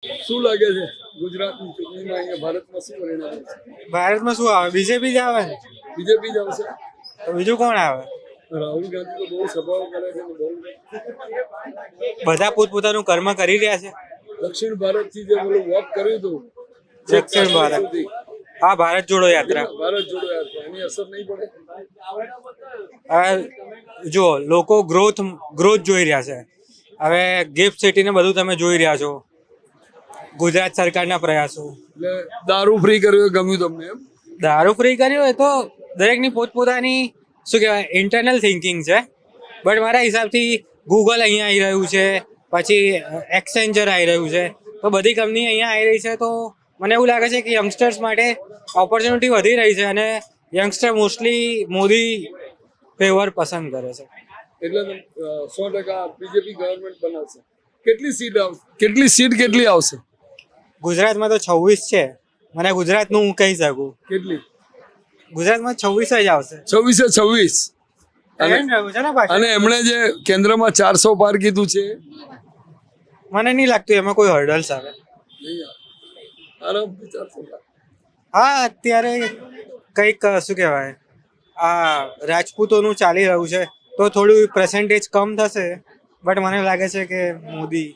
શું લાગે છે ગુજરાતની ચૂંટણીમાં અહીંયા ભારતમાં શું પરિણામ આવશે? ભારતમાં શું આવે? બીજેપી જ આવે ને. બીજેપી જ આવશે. તો બીજું કોણ આવે? રાહુલ ગાંધી તો બહુ સભાઓ કરે છે ને બહુ બધા પોતપોતાનું કર્મ કરી રહ્યા છે. દક્ષિણ ભારતથી જે પેલું વોક કર્યું હતું દક્ષિણ ભારત. સુધી, હા, ભારત જોડો યાત્રા. ભારત જોડો યાત્રા, એની અસર નહીં પડે? આ જો લોકો ગ્રોથ જોઈ રહ્યા છે. હવે ગિફ્ટ સિટી ને બધું તમે જોઈ રહ્યા છો. ગુજરાત સરકારના પ્રયાસો. એટલે દારૂ ફ્રી કર્યું એ ગમ્યું તમને એમ? દારૂ ફ્રી કર્યું હોય તો દરેકની પોતપોતાની શું કહેવાય ઇન્ટરનલ થિંકિંગ છે. બટ મારા હિસાબથી ગૂગલ અહીંયા આવી રહ્યું છે, પછી એક્સચેન્જર આવી રહ્યું છે, તો બધી કંપની અહીંયા આવી રહી છે. તો મને એવું લાગે છે કે યંગસ્ટર્સ માટે ઓપોર્ચ્યુનિટી વધી રહી છે અને યંગસ્ટર મોસ્ટલી મોદી ફેવર પસંદ કરે છે. એટલે 100% બીજેપી ગવર્મેન્ટ બનાવશે. કેટલી સીટ આવશે? કેટલી આવશે? ગુજરાતમાં તો 26 છે. મને ગુજરાતનું હું કહી શકું. કેટલી? ગુજરાતમાં 26 જ આવશે. 26 અને એમણે જે કેન્દ્રમાં 400 પાર કીધું છે, મને નહીં લાગતું એમાં કોઈ હર્ડલ્સ આવે. આરામથી 400 પાર. હા, અત્યારે કંઈક શું કહેવાય આ રાજપૂતોનું ચાલી રહ્યું છે તો થોડું પર્સન્ટેજ કમ થશે. બટ મને લાગે છે કે મોદી